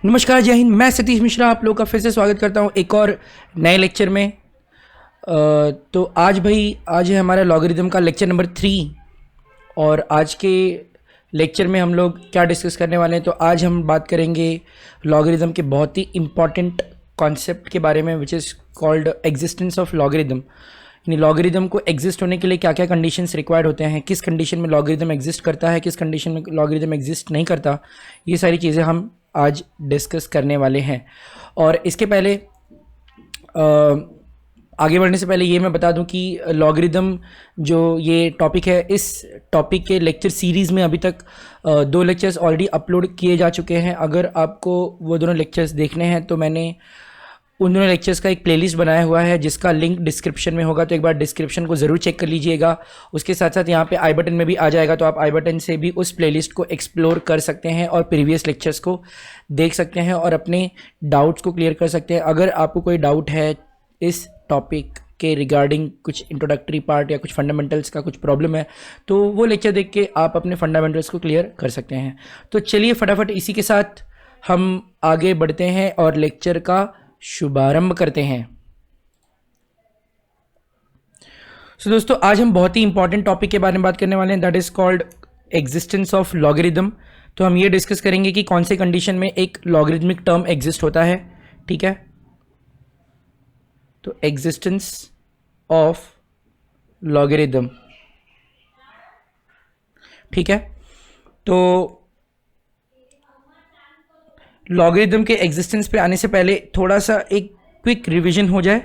नमस्कार, जय हिंद। मैं सतीश मिश्रा आप लोग का फिर से स्वागत करता हूँ एक और नए लेक्चर में। तो आज है हमारा लॉगरिदम का लेक्चर नंबर 3। और आज के लेक्चर में हम लोग क्या डिस्कस करने वाले हैं, तो आज हम बात करेंगे लॉगरिदम के बहुत ही इम्पॉर्टेंट कॉन्सेप्ट के बारे में, which is called existence of logarithm. यानी लॉगरिदम को एग्जिस्ट होने के लिए क्या क्या कंडीशंस रिक्वायर्ड होते हैं, किस कंडीशन में लॉगरिदम एग्जिस्ट करता है, किस कंडीशन में लॉगरिदम एग्जिस्ट नहीं करता, ये सारी चीज़ें हम आज डिस्कस करने वाले हैं। और इसके पहले आगे बढ़ने से पहले ये मैं बता दूं कि लॉगरिदम जो ये टॉपिक है, इस टॉपिक के लेक्चर सीरीज़ में अभी तक 2 लेक्चर्स ऑलरेडी अपलोड किए जा चुके हैं। अगर आपको वो दोनों लेक्चर्स देखने हैं तो मैंने उन दोनों लेक्चर्स का एक प्लेलिस्ट बनाया हुआ है जिसका लिंक डिस्क्रिप्शन में होगा, तो एक बार डिस्क्रिप्शन को ज़रूर चेक कर लीजिएगा। उसके साथ साथ यहाँ पे आई बटन में भी आ जाएगा, तो आप आई बटन से भी उस प्लेलिस्ट को एक्सप्लोर कर सकते हैं और प्रीवियस लेक्चर्स को देख सकते हैं और अपने डाउट्स को क्लियर कर सकते हैं। अगर आपको कोई डाउट है इस टॉपिक के रिगार्डिंग, कुछ इंट्रोडक्टरी पार्ट या कुछ फंडामेंटल्स का कुछ प्रॉब्लम है, तो वो लेक्चर देख के आप अपने फंडामेंटल्स को क्लियर कर सकते हैं। तो चलिए फटाफट इसी के साथ हम आगे बढ़ते हैं और लेक्चर का शुभारंभ करते हैं। सो दोस्तों, आज हम बहुत ही इंपॉर्टेंट टॉपिक के बारे में बात करने वाले हैं, that is called existence of logarithm. तो हम ये डिस्कस करेंगे कि कौन से कंडीशन में एक लॉगरिदमिक टर्म एग्जिस्ट होता है। ठीक है, तो एग्जिस्टेंस ऑफ लॉगरिदम। ठीक है, तो लॉगरिदम के एग्जिस्टेंस पे आने से पहले थोड़ा सा एक क्विक रिवीजन हो जाए।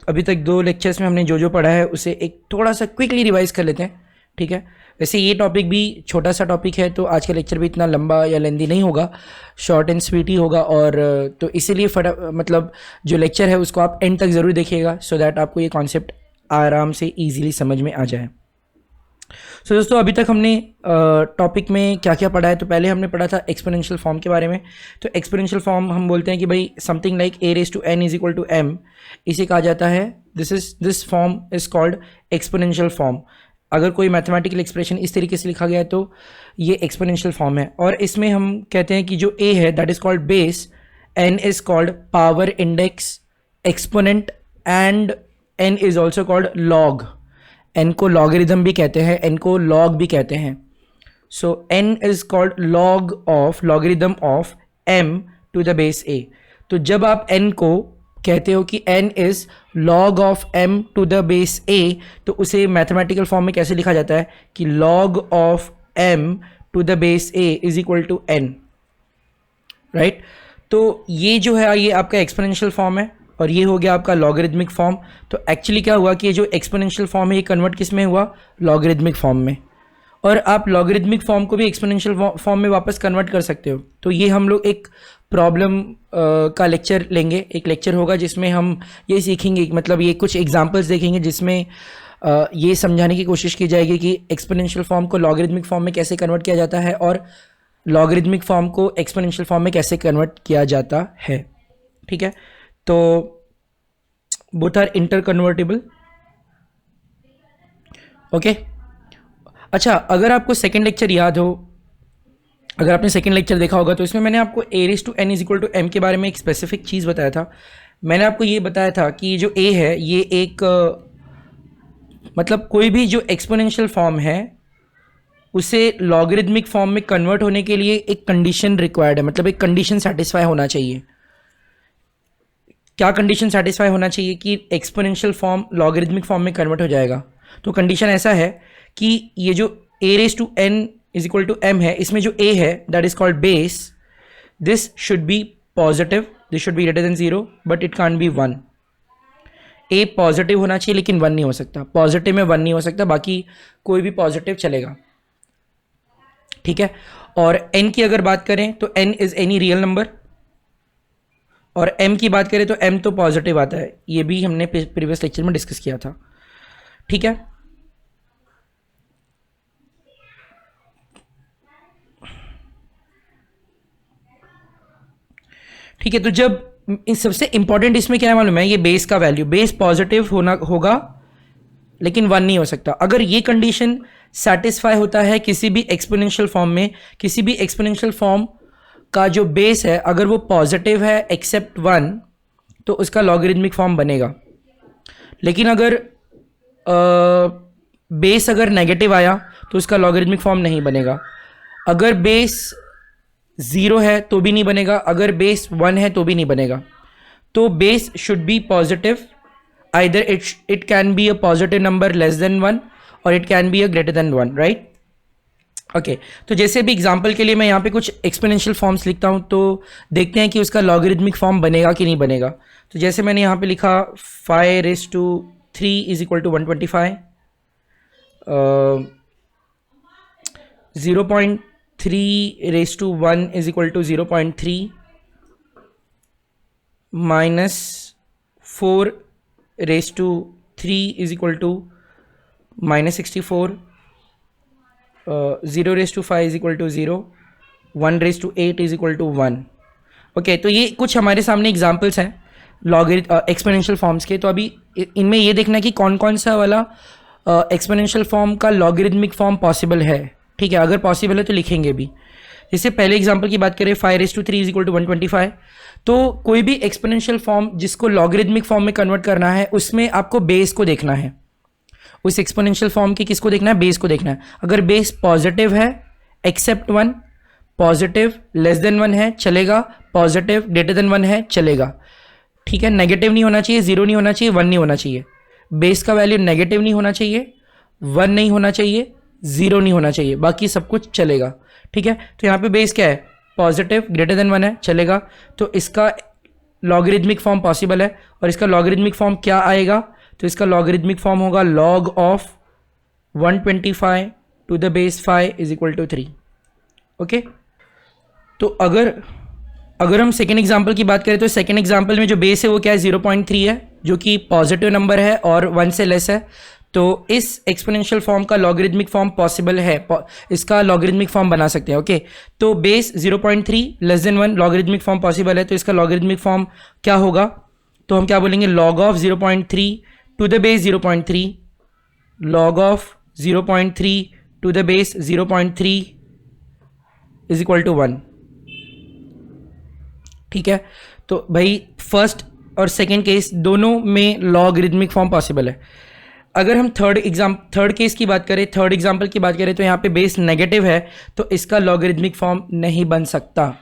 अभी तक 2 लेक्चर्स में हमने जो जो पढ़ा है उसे एक थोड़ा सा क्विकली रिवाइज कर लेते हैं। ठीक है, वैसे ये टॉपिक भी छोटा सा टॉपिक है, तो आज का लेक्चर भी इतना लंबा या लेंदी नहीं होगा, शॉर्ट एंड स्वीट ही होगा। और तो इसीलिए मतलब जो लेक्चर है उसको आप एंड तक ज़रूर देखिएगा, सो दैट आपको ये कॉन्सेप्ट आराम से ईजिली समझ में आ जाए। सो दोस्तों, अभी तक हमने टॉपिक में क्या क्या पढ़ा है, तो पहले हमने पढ़ा था एक्सपोनेंशियल फॉर्म के बारे में। तो एक्सपोनेंशियल फॉर्म हम बोलते हैं कि भाई something like a raised to n is equal to m, इसे कहा जाता है, this form is called exponential form. अगर कोई मैथमेटिकल एक्सप्रेशन इस तरीके से लिखा गया है तो ये एक्सपोनेंशियल फॉर्म है। और इसमें हम कहते हैं कि जो a है that is called base, n is called power index exponent, and n is also called log. n को लॉगरिदम भी कहते हैं, n को लॉग भी कहते हैं। So n is called logarithm of m to the base a। तो जब आप n को कहते हो कि n is log of m to the base a, तो उसे मैथमेटिकल फॉर्म में कैसे लिखा जाता है कि log of m to the base a is equal to n, right. तो ये जो है ये आपका एक्सपोनेंशियल फॉर्म है और ये हो गया आपका लॉगरिदमिक फॉर्म। तो एक्चुअली क्या हुआ कि ये जो एक्सपोनेंशियल फॉर्म है ये कन्वर्ट किस में हुआ, लॉगरिदमिक फॉर्म में। और आप लॉगरिदमिक फॉर्म को भी एक्सपोनेंशियल फॉर्म में वापस कन्वर्ट कर सकते हो। तो ये हम लोग एक प्रॉब्लम का लेक्चर लेंगे, एक लेक्चर होगा जिसमें हम ये सीखेंगे, मतलब ये कुछ एग्जांपल्स देखेंगे जिसमें ये समझाने की कोशिश की जाएगी कि एक्सपोनेंशियल फॉर्म को लॉगरिदमिक फॉर्म में कैसे कन्वर्ट किया जाता है और लॉगरिदमिक फॉर्म को एक्सपोनेंशियल फॉर्म में कैसे कन्वर्ट किया जाता है। ठीक है, तो both are interconvertible. Okay, अच्छा, अगर आपको सेकेंड लेक्चर याद हो, अगर आपने सेकेंड लेक्चर देखा होगा, तो इसमें मैंने आपको a raised to n is equal to m के बारे में एक स्पेसिफिक चीज़ बताया था। मैंने आपको ये बताया था कि जो a है ये एक मतलब कोई भी जो एक्सपोनेंशियल फॉर्म है उसे लॉगरिदमिक फॉर्म में कन्वर्ट होने के लिए एक कंडीशन रिक्वायर्ड है, मतलब एक कंडीशन सेटिस्फाई होना चाहिए। क्या कंडीशन सेटिस्फाई होना चाहिए कि एक्सपोनेंशियल फॉर्म लॉगरिदमिक फॉर्म में कन्वर्ट हो जाएगा। तो कंडीशन ऐसा है कि ये जो a raised to n is equal to m है, इसमें जो a है that is called base, this should be positive, this should be greater than 0, but it can't be 1। a positive होना चाहिए लेकिन 1 नहीं हो सकता, पॉजिटिव में 1 नहीं हो सकता, बाकी कोई भी पॉजिटिव चलेगा। ठीक है, और n की अगर बात करें तो n is any real number, और m की बात करें तो m तो पॉजिटिव आता है, ये भी हमने प्रीवियस लेक्चर में डिस्कस किया था। ठीक है, ठीक है, तो जब सबसे इंपॉर्टेंट इसमें क्या है मालूम है, ये बेस का वैल्यू, बेस पॉजिटिव होगा लेकिन 1 नहीं हो सकता। अगर ये कंडीशन सेटिस्फाई होता है किसी भी एक्सपोनेंशियल फॉर्म में, किसी भी एक्सपोनेंशियल फॉर्म का जो बेस है अगर वो पॉजिटिव है एक्सेप्ट 1 तो उसका लॉगरिदमिक फॉर्म बनेगा। लेकिन अगर बेस अगर नेगेटिव आया तो उसका लॉगरिदमिक फॉर्म नहीं बनेगा। अगर बेस 0 है तो भी नहीं बनेगा, अगर बेस 1 है तो भी नहीं बनेगा। तो base should be positive, either it can be a positive number less than 1 और it can be a greater than 1, right. Okay, तो जैसे भी एग्जांपल के लिए मैं यहाँ पे कुछ एक्सपोनेंशियल फॉर्म्स लिखता हूँ तो देखते हैं कि उसका लॉगरिदमिक फॉर्म बनेगा कि नहीं बनेगा। तो जैसे मैंने यहाँ पे लिखा 5⁻³ is equal to 125, 0.3⁻1 is equal to 0.3 minus 4⁻3 is equal to -64, 0⁵ is equal to 0, 1⁸ is equal to 1। Okay, तो ये कुछ हमारे सामने एग्जाम्पल्स हैं एक्सपोनेंशियल फॉर्म्स के। तो अभी इनमें ये देखना है कि कौन कौन सा वाला एक्सपोनेंशियल फॉर्म का लॉगरिदमिक फॉर्म पॉसिबल है। ठीक है, अगर पॉसिबल है तो लिखेंगे भी। जैसे पहले एग्जांपल की बात करें 5⁻³ इज इक्वल टू 125, तो कोई भी एक्सपोनेंशियल फॉर्म जिसको लॉगरिदमिक फॉर्म में कन्वर्ट करना है उसमें आपको बेस को देखना है। उस एक्सपोनेंशियल फॉर्म की किसको देखना है? बेस को देखना है। अगर बेस पॉजिटिव है एक्सेप्ट 1, पॉजिटिव लेस देन 1 है चलेगा, पॉजिटिव ग्रेटर देन 1 है चलेगा। ठीक है, नेगेटिव नहीं होना चाहिए, 0 नहीं होना चाहिए, 1 नहीं होना चाहिए। बेस का वैल्यू नेगेटिव नहीं होना चाहिए, 1 नहीं होना चाहिए, 0 नहीं होना चाहिए, बाकी सब कुछ चलेगा। ठीक है, तो यहाँ पे बेस क्या है? पॉजिटिव ग्रेटर देन 1 है चलेगा, तो इसका लॉगरिदमिक फॉर्म पॉसिबल है। और इसका लॉगरिदमिक फॉर्म क्या आएगा? तो इसका लॉगरिदमिक फॉर्म होगा log of 125 to the base 5 is equal to 3। Okay, तो अगर हम सेकेंड एग्जाम्पल की बात करें तो सेकेंड एग्जाम्पल में जो बेस है वो क्या है? 0.3 है, जो कि पॉजिटिव नंबर है और 1 से लेस है। तो इस एक्सपोनेंशियल फॉर्म का लॉगरिदमिक फॉर्म पॉसिबल है, इसका लॉगरिदमिक फॉर्म बना सकते हैं। ओके, तो base 0.3 less than 1 logarithmic form possible है, तो इसका लॉगरिदमिक फॉर्म क्या होगा? तो हम क्या बोलेंगे? log of 0.3 to the base 0.3, log of 0.3 to the base 0.3 is equal to 1। ठीक है, तो भाई फर्स्ट और सेकेंड केस दोनों में लॉगरिदमिक फॉर्म पॉसिबल है। अगर हम थर्ड केस की बात करें, थर्ड एग्जाम्पल की बात करें, तो यहाँ पे बेस नेगेटिव है तो इसका लॉगरिदमिक फॉर्म नहीं बन सकता,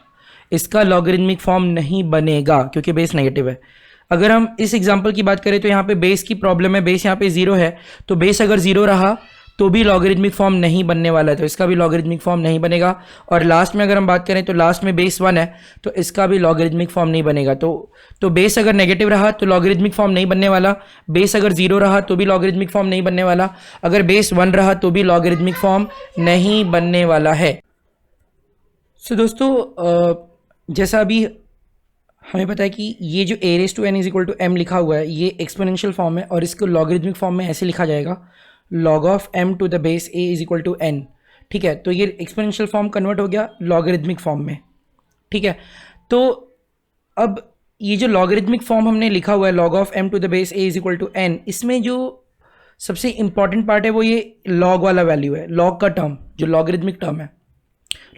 इसका लॉगरिदमिक फॉर्म नहीं बनेगा क्योंकि बेस नेगेटिव है। अगर हम इस एग्जाम्पल की बात करें तो यहाँ पे बेस की प्रॉब्लम है, बेस यहाँ पे 0 है, तो बेस अगर 0 रहा तो भी लॉगरिदमिक फॉर्म नहीं बनने वाला है, तो इसका भी लॉगरिदमिक फॉर्म नहीं बनेगा। और लास्ट में अगर हम बात करें तो लास्ट में बेस 1 है तो इसका भी लॉगरिदमिक फॉर्म नहीं बनेगा। तो बेस अगर नेगेटिव रहा तो लॉगरिदमिक फॉर्म नहीं बनने वाला, बेस अगर 0 रहा तो भी लॉगरिदमिक फॉर्म नहीं बनने वाला, अगर बेस 1 रहा तो भी लॉगरिदमिक फॉर्म नहीं बनने वाला है। सो दोस्तों, जैसा अभी हमें पता है कि ये जो a⁻n is equal to m लिखा हुआ है ये एक्सपोनेंशियल फॉर्म है और इसको लॉगरिदमिक फॉर्म में ऐसे लिखा जाएगा log of m to the base a is equal to n। ठीक है, तो ये एक्सपोनेंशियल फॉर्म कन्वर्ट हो गया लॉगरिदमिक फॉर्म में। ठीक है, तो अब ये जो लॉगरिदमिक फॉर्म हमने लिखा हुआ है log of m to the base a is equal to n, इसमें जो सबसे इंपॉर्टेंट पार्ट है वो ये log वाला वैल्यू है, log का टर्म जो लॉगरिदमिक टर्म है,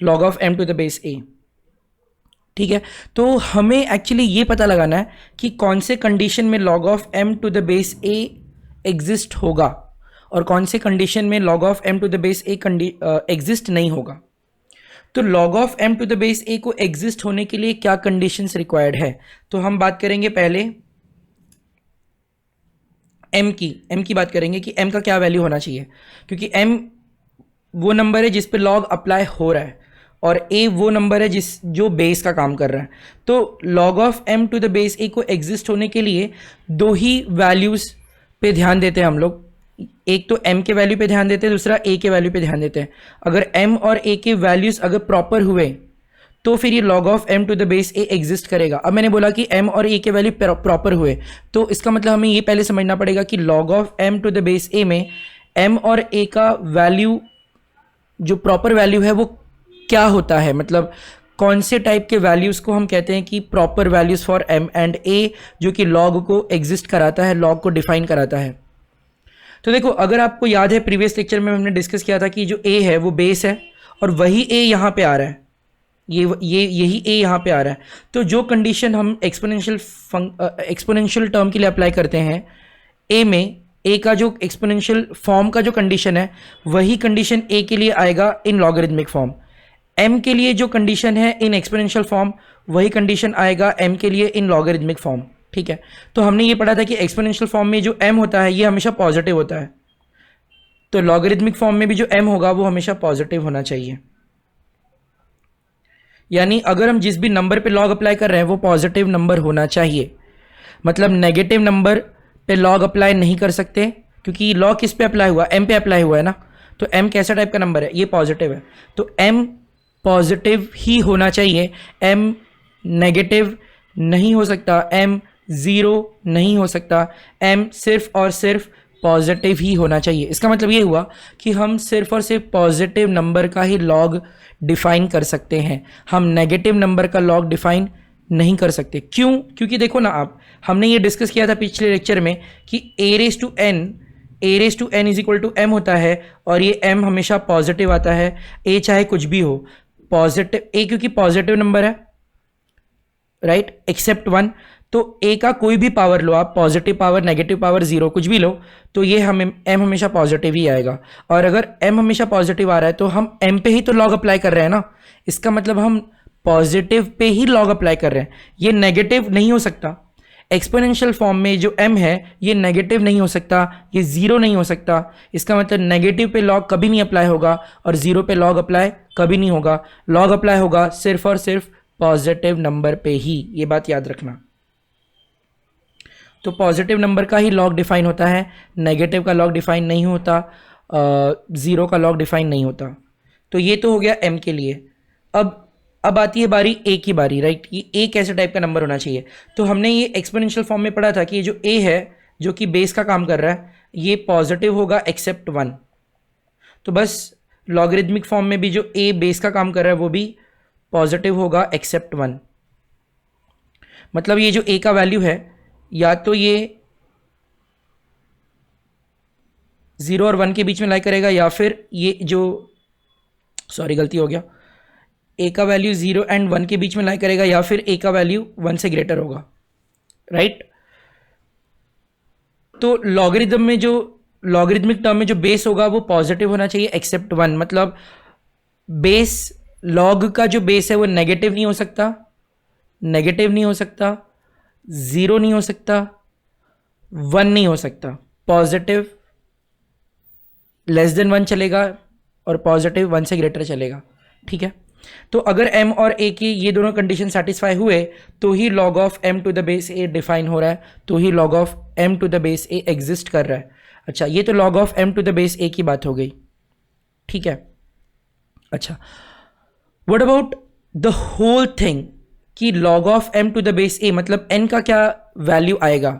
log of m to the base a। ठीक है, तो हमें एक्चुअली ये पता लगाना है कि कौन से कंडीशन में log of m to the base a exist होगा और कौन से कंडीशन में log of m to the base a exist नहीं होगा। तो log of m to the base a को एग्जिस्ट होने के लिए क्या कंडीशंस रिक्वायर्ड है? तो हम बात करेंगे पहले m की बात करेंगे कि m का क्या वैल्यू होना चाहिए, क्योंकि m वो नंबर है जिस पे log अप्लाई हो रहा है और a वो नंबर है जो बेस का काम कर रहा है। तो log of m to the base a को एग्जिस्ट होने के लिए दो ही वैल्यूज़ पे ध्यान देते हैं हम लोग, एक तो m के वैल्यू पे ध्यान देते हैं, दूसरा a के वैल्यू पे ध्यान देते हैं। अगर m और a के वैल्यूज़ अगर प्रॉपर हुए तो फिर ये log of m to the base a exist करेगा। अब मैंने बोला कि m और a के वैल्यू प्रॉपर हुए तो इसका मतलब हमें ये पहले समझना पड़ेगा कि log of m to the base a में m और a का वैल्यू जो प्रॉपर वैल्यू है वो क्या होता है, मतलब कौन से टाइप के वैल्यूज़ को हम कहते हैं कि proper values for m and a, जो कि log को एग्जिस्ट कराता है, log को डिफाइन कराता है। तो देखो, अगर आपको याद है प्रीवियस लेक्चर में हमने डिस्कस किया था कि जो a है वो बेस है और वही a यहाँ पे आ रहा है। यही ए यहाँ पे आ रहा है। तो जो कंडीशन हम एक्सपोनेंशियल टर्म के लिए अप्लाई करते हैं ए में, ए का जो एक्सपोनेंशियल फॉर्म का जो कंडीशन है वही कंडीशन ए के लिए आएगा इन लॉगरिथमिक फॉर्म। एम के लिए जो कंडीशन है इन एक्सपोनेंशियल फॉर्म वही कंडीशन आएगा एम के लिए इन लॉगरिथमिक फॉर्म। ठीक है, तो हमने ये पढ़ा था कि एक्सपोनेंशियल फॉर्म में जो एम होता है ये हमेशा पॉजिटिव होता है, तो लॉगरिथमिक फॉर्म में भी जो एम होगा वो हमेशा पॉजिटिव होना चाहिए। यानी अगर हम जिस भी नंबर पे लॉग अप्लाई कर रहे हैं वो पॉजिटिव नंबर होना चाहिए। मतलब नेगेटिव नंबर पे लॉग अप्लाई नहीं कर सकते, क्योंकि लॉग किस पे अप्लाई हुआ, एम पे अप्लाई हुआ है ना। तो एम कैसा टाइप का नंबर है, ये पॉजिटिव है, तो एम पॉजिटिव ही होना चाहिए। एम नेगेटिव नहीं हो सकता, एम ज़ीरो नहीं हो सकता, एम सिर्फ और सिर्फ पॉजिटिव ही होना चाहिए। इसका मतलब ये हुआ कि हम सिर्फ और सिर्फ पॉजिटिव नंबर का ही लॉग डिफाइन कर सकते हैं, हम नेगेटिव नंबर का लॉग डिफाइन नहीं कर सकते। क्यों? क्योंकि देखो ना आप, हमने ये डिस्कस किया था पिछले लेक्चर में कि a raise to n is equal to m होता है, और ये एम हमेशा पॉजिटिव आता है, ए चाहे कुछ भी हो पॉजिटिव, ए क्योंकि पॉजिटिव नंबर है, राइट, एक्सेप्ट वन। तो ए का कोई भी पावर लो आप, positive power, negative power, zero, कुछ भी लो, तो ये हमें एम हमेशा पॉजिटिव ही आएगा। और अगर एम हमेशा पॉजिटिव आ रहा है तो हम एम पे ही तो लॉग अप्लाई कर रहे हैं ना, इसका मतलब हम पॉजिटिव पे ही लॉग अप्लाई कर रहे हैं, ये नेगेटिव नहीं हो सकता। एक्सपोनेंशियल फॉर्म में जो m है ये नेगेटिव नहीं हो सकता, ये जीरो नहीं हो सकता। इसका मतलब नेगेटिव पे लॉग कभी नहीं अप्लाई होगा और जीरो पे लॉग अप्लाई कभी नहीं होगा। लॉग अप्लाई होगा सिर्फ और सिर्फ पॉजिटिव नंबर पे ही, ये बात याद रखना। तो पॉजिटिव नंबर का ही लॉग डिफाइन होता है, नेगेटिव का लॉग डिफाइन नहीं होता, ज़ीरो का लॉग डिफाइन नहीं होता। तो ये तो हो गया m के लिए। अब आती है बारी a की बारी, राइट, कि a कैसे टाइप का नंबर होना चाहिए। तो हमने ये एक्सपोनेंशियल फॉर्म में पढ़ा था कि ये जो a है जो कि बेस का काम कर रहा है ये पॉजिटिव होगा एक्सेप्ट वन। तो बस लॉगरिथमिक फॉर्म में भी जो a बेस का काम कर रहा है वो भी पॉजिटिव होगा एक्सेप्ट वन। मतलब ये जो a का वैल्यू है या तो ये 0 और 1 के बीच में लाई करेगा, या फिर ये जो, सॉरी गलती हो गया, ए का वैल्यू 0 एंड 1 के बीच में लाई करेगा, या फिर ए का वैल्यू 1 से ग्रेटर होगा, राइट। तो लॉगरिथम में जो, लॉगरिथमिक टर्म में जो बेस होगा वो पॉजिटिव होना चाहिए एक्सेप्ट वन। मतलब बेस, लॉग का जो बेस है वो नेगेटिव नहीं हो सकता, नेगेटिव नहीं हो सकता, ज़ीरो नहीं हो सकता, वन नहीं हो सकता, पॉजिटिव लेस देन वन चलेगा और पॉजिटिव 1 से ग्रेटर चलेगा। ठीक है, तो अगर m और a की ये दोनों कंडीशन सेटिस्फाई हुए तो ही log of m to the base a define हो रहा है, तो ही log of m to the base a exist कर रहा है। अच्छा, ये तो log of m to the base a की बात हो गई। ठीक है, अच्छा, what about the whole thing कि log of m to the base a मतलब n का क्या वैल्यू आएगा।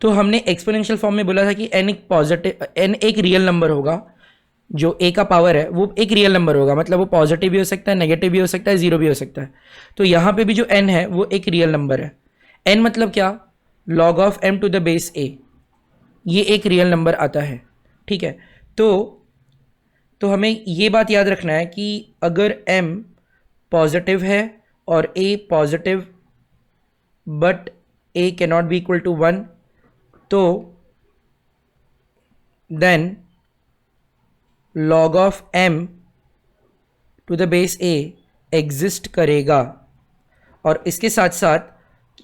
तो हमने एक्सपोनेंशियल फॉर्म में बोला था कि n एक पॉजिटिव, n एक रियल नंबर होगा, जो a का पावर है वो एक रियल नंबर होगा, मतलब वो पॉजिटिव भी हो सकता है, नेगेटिव भी हो सकता है, जीरो भी हो सकता है। तो यहाँ पे भी जो n है वो एक रियल नंबर है। n मतलब क्या, log of m to the base a, ये एक रियल नंबर आता है। ठीक है, तो हमें ये बात याद रखना है कि अगर m पॉजिटिव है और a positive but a can not be equal to 1, तो then log of m to the base a exist करेगा। और इसके साथ साथ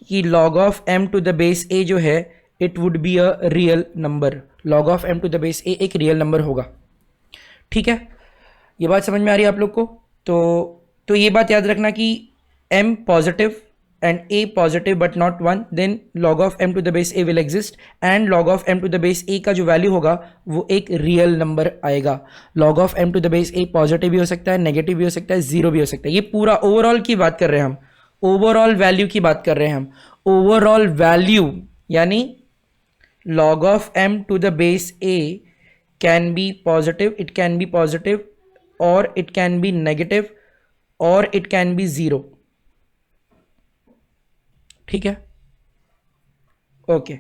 कि log of m to the base a जो है it would be a real number, log of m to the base a एक रियल नंबर होगा। ठीक है, ये बात समझ में आ रही है आप लोग को। तो ये बात याद रखना कि m positive and a positive but not 1, then log of m to the base a will exist and log of m to the base a का जो वैल्यू होगा वो एक रियल नंबर आएगा। log of m to the base a positive भी हो सकता है, नेगेटिव भी हो सकता है, जीरो भी हो सकता है। ये पूरा ओवरऑल की बात कर रहे हैं हम, ओवरऑल वैल्यू की बात कर रहे हैं हम। ओवरऑल वैल्यू यानी log of m to the base a can be positive, it can be positive or it can be negative or it can be zero। ठीक है, ओके।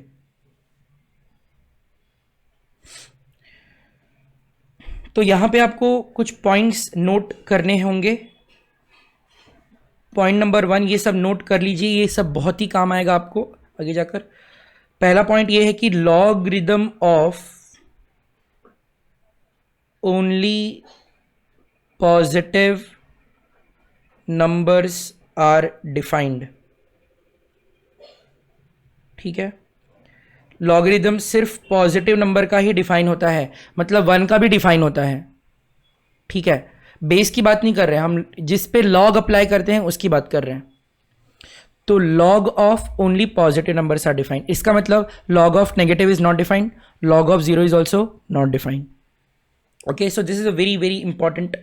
तो यहां पे आपको कुछ पॉइंट्स नोट करने होंगे। पॉइंट नंबर 1 ये सब नोट कर लीजिए, ये सब बहुत ही काम आएगा आपको आगे जाकर। पहला पॉइंट ये है कि logarithm of only positive numbers are defined. ठीक है, लॉगरिदम सिर्फ पॉजिटिव नंबर का ही डिफाइन होता है, मतलब 1 का भी डिफाइन होता है। ठीक है, बेस की बात नहीं कर रहे हैं हम, जिस पे लॉग अप्लाई करते हैं उसकी बात कर रहे हैं। तो log of only positive numbers are defined, इसका मतलब log of negative is not defined, log of zero is also not defined. Okay, so this is a very very important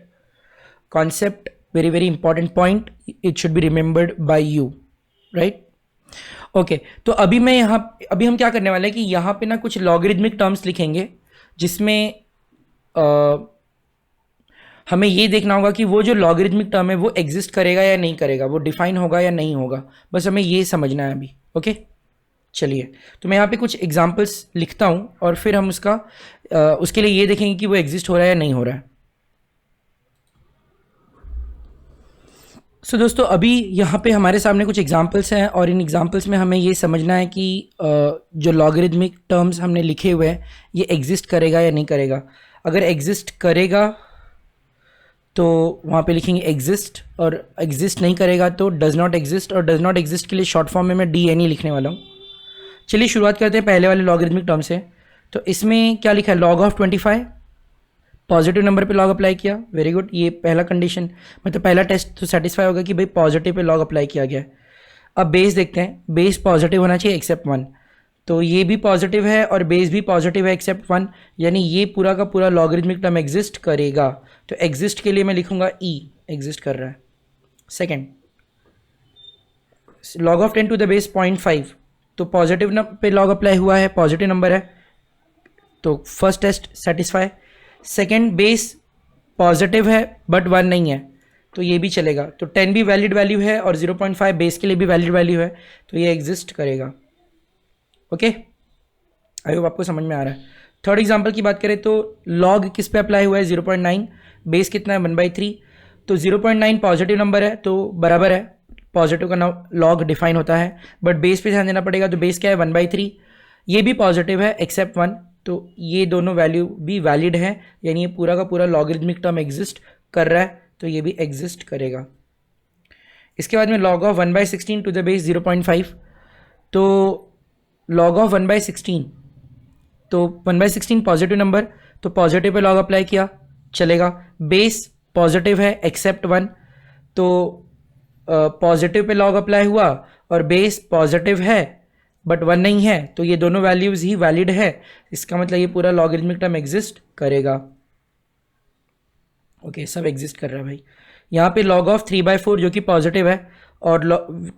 concept, very very important point, it should be remembered by you, right. Okay, तो अभी हम क्या करने वाले हैं कि यहाँ पे ना कुछ लॉगरिदमिक टर्म्स लिखेंगे, जिसमें हमें ये देखना होगा कि वो जो लॉगरिदमिक टर्म है वो एग्जिस्ट करेगा या नहीं करेगा, वो डिफाइन होगा या नहीं होगा, बस हमें ये समझना है अभी। ओके, चलिए, तो मैं यहाँ पे कुछ एग्जांपल्स लिखता हूँ और फिर हम उसके लिए ये देखेंगे कि वो एग्जिस्ट हो रहा है या नहीं हो रहा है। सो दोस्तों, अभी यहाँ पे हमारे सामने कुछ एग्जांपल्स हैं और इन एग्जांपल्स में हमें ये समझना है कि जो लॉगरिदमिक टर्म्स हमने लिखे हुए हैं ये एग्जिस्ट करेगा या नहीं करेगा। अगर एग्जिस्ट करेगा तो वहाँ पे लिखेंगे एग्जिस्ट, और एग्जिस्ट नहीं करेगा तो डज नॉट एग्जिस्ट, और डज नॉट एग्जिस्ट के लिए शॉर्ट फॉर्म में मैं DNE लिखने वाला हूँ। चलिए शुरुआत करते हैं पहले वाले लॉगरिदमिक टर्म से। तो इसमें क्या लिखा है, लॉग ऑफ 25, पॉजिटिव नंबर पे लॉग अप्लाई किया, वेरी गुड, ये पहला कंडीशन, मतलब पहला टेस्ट तो सेटिस्फाई होगा कि भाई पॉजिटिव पे लॉग अप्लाई किया गया है। अब बेस देखते हैं, बेस पॉजिटिव होना चाहिए एक्सेप्ट 1, तो ये भी पॉजिटिव है और बेस भी पॉजिटिव है एक्सेप्ट 1, यानी ये पूरा का पूरा लॉगरिदमिक टर्म एग्जिस्ट करेगा। तो एग्जिस्ट के लिए मैं लिखूंगा E, एग्जिस्ट कर रहा है। Second, log of 10 to the base 0.5, तो पॉजिटिव पे लॉग अप्लाई हुआ है, पॉजिटिव नंबर है, तो first test satisfy. Second, base positive है बट 1 नहीं है, तो ये भी चलेगा, तो 10 भी वैलिड वैल्यू है और 0.5 बेस के लिए भी वैलिड वैल्यू है, तो ये एग्जिस्ट करेगा। ओके, आई होप आपको समझ में आ रहा है। थर्ड एग्जांपल की बात करें तो लॉग किस पे अप्लाई हुआ है, 0.9, बेस कितना है 1/3, तो 0.9 पॉजिटिव नंबर है तो बराबर है, पॉजिटिव का लॉग डिफाइन होता है, बट बेस पे ध्यान देना पड़ेगा, तो बेस क्या है 1/3, ये भी पॉजिटिव है एक्सेप्ट 1, तो ये दोनों वैल्यू भी वैलिड है, यानी ये पूरा का पूरा लॉगरिदमिक टर्म एग्जिस्ट कर रहा है, तो ये भी एग्जिस्ट करेगा। इसके बाद में log of 1/16 to the base 0.5, तो लॉग ऑफ 1/16, तो 1/16 पॉजिटिव नंबर, तो पॉजिटिव पे लॉग अप्लाई किया चलेगा, बेस पॉजिटिव है एक्सेप्ट 1, तो पॉजिटिव पे लॉग अप्लाई हुआ और बेस पॉजिटिव है बट 1 नहीं है, तो ये दोनों वैल्यूज ही वैलिड है, इसका मतलब ये पूरा लॉगरिदमिक टर्म एग्जिस्ट करेगा। ओके, सब एग्जिस्ट कर रहा है भाई। यहाँ पे लॉग ऑफ 3/4 जो कि पॉजिटिव है, और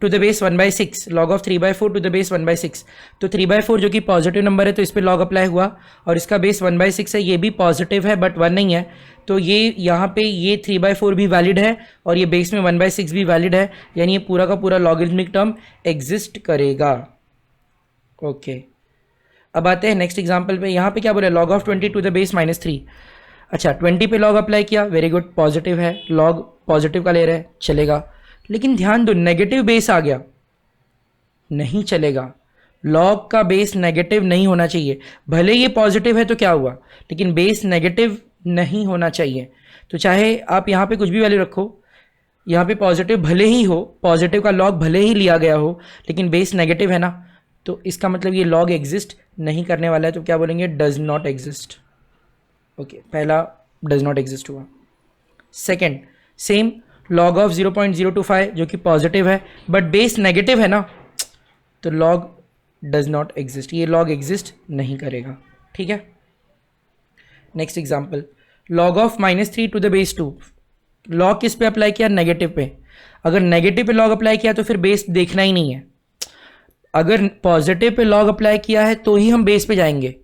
to the base 1/6, log of 3/4 to the base 1/6, तो 3/4 जो कि पॉजिटिव नंबर है तो इस पर लॉग अप्लाई हुआ, और इसका बेस 1/6 है, ये भी पॉजिटिव है बट 1 नहीं है, तो ये यहाँ पे ये 3/4 भी वैलिड है और ये बेस में 1/6 भी वैलिड है, यानी ये पूरा का पूरा लॉगरिदमिक टर्म एग्जिस्ट करेगा। ओके, अब आते हैं नेक्स्ट एग्जाम्पल पे। यहाँ पे क्या बोला, log of 20 to the base -3, अच्छा 20 पे लॉग अप्लाई किया, वेरी गुड, पॉजिटिव है, लॉग पॉजिटिव का ले रहे हैं, चलेगा, लेकिन ध्यान दो नेगेटिव बेस आ गया, नहीं चलेगा, लॉग का बेस नेगेटिव नहीं होना चाहिए, भले ये पॉजिटिव है तो क्या हुआ, लेकिन बेस नेगेटिव नहीं होना चाहिए। तो चाहे आप यहाँ पे कुछ भी वैल्यू रखो, यहाँ पे पॉजिटिव भले ही हो, पॉजिटिव का लॉग भले ही लिया गया हो, लेकिन बेस नेगेटिव है ना, तो इसका मतलब ये लॉग एग्जिस्ट नहीं करने वाला है, तो क्या बोलेंगे, डज नॉट एग्जिस्ट। ओके, पहला डज नॉट एग्जिस्ट हुआ। सेकेंड, सेम, लॉग ऑफ 0.025 जो कि पॉजिटिव है बट बेस नेगेटिव है ना, तो लॉग डज नॉट एग्जिस्ट, ये लॉग एग्जिस्ट नहीं करेगा। ठीक है, next example, log of -3 to the base 2, log किस पे अप्लाई किया, नेगेटिव पे, अगर नेगेटिव पे लॉग अप्लाई किया तो फिर बेस देखना ही नहीं है, अगर पॉजिटिव पे लॉग अप्लाई किया है तो ही हम बेस पे जाएंगे,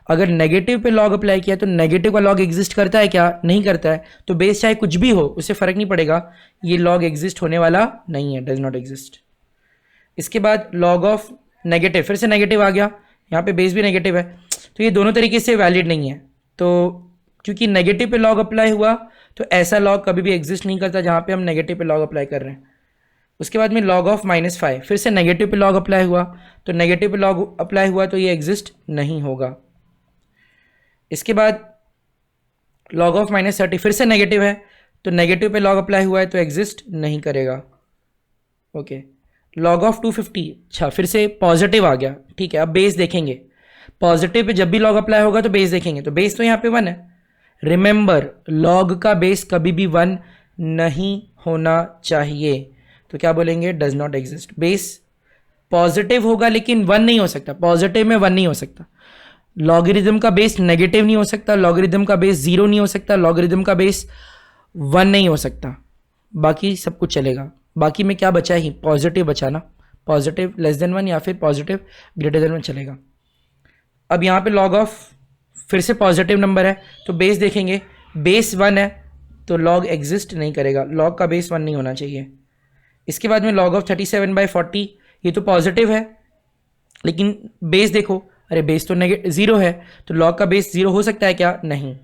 अगर नेगेटिव पे लॉग अप्लाई किया तो नेगेटिव का लॉग एग्जिस्ट करता है क्या, नहीं करता है, तो बेस चाहे कुछ भी हो उससे फर्क नहीं पड़ेगा, ये लॉग एग्जिस्ट होने वाला नहीं है, डज नॉट एग्जिस्ट। इसके बाद लॉग ऑफ नेगेटिव, फिर से नेगेटिव आ गया, यहाँ पे बेस भी नेगेटिव है, तो ये दोनों तरीके से वैलिड नहीं है, तो क्योंकि नेगेटिव पे लॉग अप्लाई हुआ तो ऐसा लॉग कभी भी एग्जिस्ट नहीं करता जहाँ पे हम नेगेटिव पे लॉग अप्लाई कर रहे हैं, उसके बाद में log ऑफ -5, फिर से नेगेटिव पे log अप्लाई हुआ, तो नेगेटिव पे log अप्लाई हुआ तो ये एग्जिस्ट नहीं होगा। इसके बाद log ऑफ -30 फिर से नेगेटिव है, तो नेगेटिव पे log अप्लाई हुआ है तो एग्जिस्ट नहीं करेगा। ओके, log ऑफ 250, अच्छा फिर से पॉजिटिव आ गया, ठीक है। अब बेस देखेंगे, पॉजिटिव पे जब भी log अप्लाई होगा तो बेस देखेंगे, तो बेस तो यहाँ पे 1 है। रिमेंबर, log का बेस कभी भी 1 नहीं होना चाहिए, तो क्या बोलेंगे, does not exist. Base positive होगा लेकिन 1 नहीं हो सकता, पॉजिटिव में 1 नहीं हो सकता। लॉगरिदम का बेस नेगेटिव नहीं हो सकता, लॉगरिदम का बेस 0 नहीं हो सकता, लॉगरिदम का बेस 1 नहीं हो सकता, बाकी सब कुछ चलेगा। बाकी में क्या बचा ही, पॉजिटिव बचा ना, पॉजिटिव लेस देन 1 या फिर पॉजिटिव ग्रेटर देन 1 चलेगा। अब यहाँ पे log ऑफ फिर से पॉजिटिव नंबर है, तो बेस देखेंगे, बेस 1 है तो log एग्जिस्ट नहीं करेगा, log का बेस 1 नहीं होना चाहिए। इसके बाद में log ऑफ 37/40, ये तो पॉजिटिव है लेकिन बेस देखो, अरे बेस तो नेगेटिव 0 है, तो log का बेस 0 हो सकता है क्या, नहीं,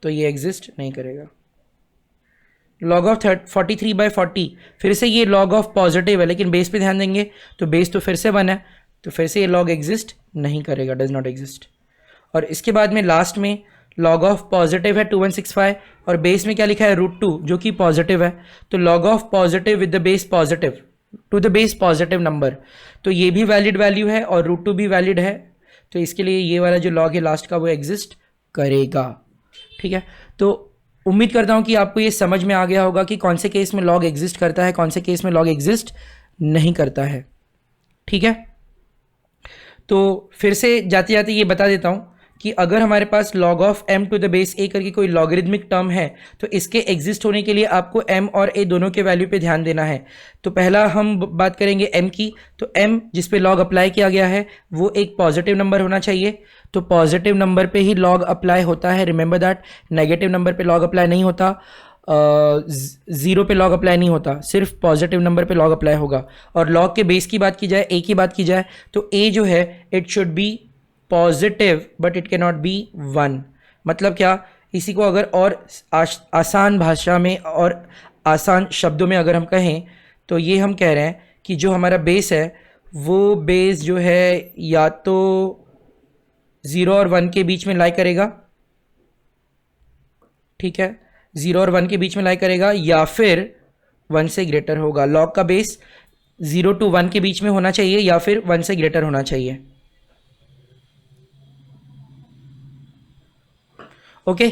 तो ये एग्जिस्ट नहीं करेगा। log ऑफ 43/40, फिर से ये log ऑफ पॉजिटिव है लेकिन बेस पे ध्यान देंगे तो बेस तो फिर से 1 है, तो फिर से ये log एग्जिस्ट नहीं करेगा, डज नॉट एग्जिस्ट। और इसके बाद में लास्ट में log ऑफ पॉजिटिव है 2165 और बेस में क्या लिखा है, √2 जो कि पॉजिटिव है, तो log of positive with the base positive to the base positive number, तो ये भी वैलिड वैल्यू है और √2 भी वैलिड है, तो इसके लिए ये वाला जो log है लास्ट का वो एग्जिस्ट करेगा। ठीक है, तो उम्मीद करता हूँ कि आपको ये समझ में आ गया होगा कि कौन से केस में log एग्जिस्ट करता है, कौन से केस में log एग्जिस्ट नहीं करता है। ठीक है, तो फिर से जाते जाते ये बता देता हूँ कि अगर हमारे पास log of m to the base a करके कोई लॉगरिदमिक टर्म है तो इसके एग्जिस्ट होने के लिए आपको m और a दोनों के वैल्यू पे ध्यान देना है। तो पहला हम बात करेंगे m की, तो m जिस पे log अप्लाई किया गया है वो एक पॉजिटिव नंबर होना चाहिए, तो पॉजिटिव नंबर पे ही log अप्लाई होता है, रिमेंबर दैट। नेगेटिव नंबर पे log अप्लाई नहीं होता, 0 पे log अप्लाई नहीं होता, सिर्फ पॉजिटिव नंबर पे log अप्लाई होगा। और log के बेस की बात की जाए, a की बात की जाए, तो a जो है it should be positive but it can not B 1। मतलब क्या, इसी को अगर और आसान भाषा में और आसान शब्दों में अगर हम कहें तो ये हम कह रहे हैं कि जो हमारा बेस है वो बेस जो है या तो 0 और 1 के बीच में लाई करेगा, ठीक है, 0 और 1 के बीच में लाई करेगा, या फिर 1 से ग्रेटर होगा। log का बेस 0 to 1 के बीच में होना चाहिए या फिर 1 से ग्रेटर होना चाहिए। ओके,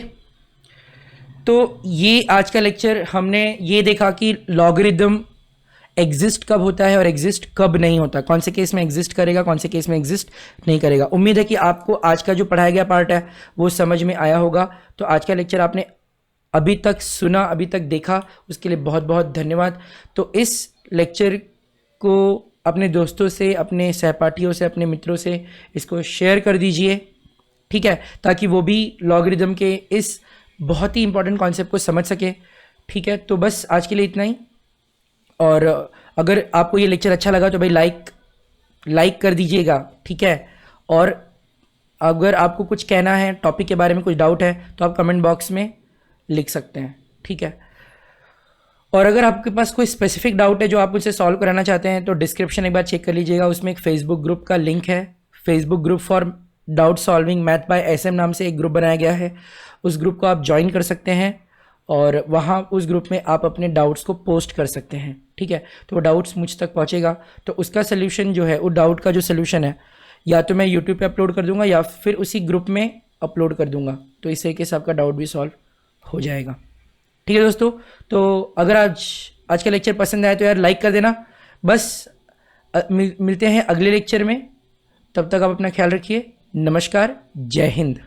तो ये आज का लेक्चर हमने ये देखा कि लॉगरिदम एग्जिस्ट कब होता है और एग्जिस्ट कब नहीं होता, कौन से केस में एग्जिस्ट करेगा, कौन से केस में एग्जिस्ट नहीं करेगा। उम्मीद है कि आपको आज का जो पढ़ाया गया पार्ट है वो समझ में आया होगा। तो आज का लेक्चर आपने अभी तक सुना, अभी तक देखा, उसके लिए बहुत बहुत धन्यवाद। तो इस लेक्चर को अपने दोस्तों से, अपने सहपाठियों से, अपने मित्रों से इसको शेयर कर दीजिए, ठीक है, ताकि वो भी लॉगरिदम के इस बहुत ही इंपॉर्टेंट कॉन्सेप्ट को समझ सके। ठीक है, तो बस आज के लिए इतना ही। और अगर आपको ये लेक्चर अच्छा लगा तो भाई लाइक कर दीजिएगा, ठीक है। और अगर आपको कुछ कहना है, टॉपिक के बारे में कुछ डाउट है, तो आप कमेंट बॉक्स में लिख सकते हैं, ठीक है। और अगर आपके पास कोई स्पेसिफिक डाउट है जो आप मुझसे सॉल्व कराना चाहते हैं तो डिस्क्रिप्शन एक बार चेक कर लीजिएगा, उसमें एक फेसबुक ग्रुप का लिंक है, Facebook group for doubt solving math bye SM नाम से एक ग्रुप बनाया गया है। उस ग्रुप को आप ज्वाइन कर सकते हैं और वहाँ उस ग्रुप में आप अपने डाउट्स को पोस्ट कर सकते हैं, ठीक है। तो वो डाउट्स मुझ तक पहुँचेगा, तो उसका सल्यूशन जो है, वो डाउट का जो सल्यूशन है, या तो मैं यूट्यूब पे अपलोड कर दूंगा या फिर उसी ग्रुप में अपलोड कर दूंगा, तो इससे कि आपका डाउट भी सॉल्व हो जाएगा। ठीक है दोस्तों, तो अगर आज का लेक्चर पसंद आया तो यार लाइक कर देना। बस मिलते हैं अगले लेक्चर में, तब तक आप अपना ख्याल रखिए। नमस्कार, जय हिंद।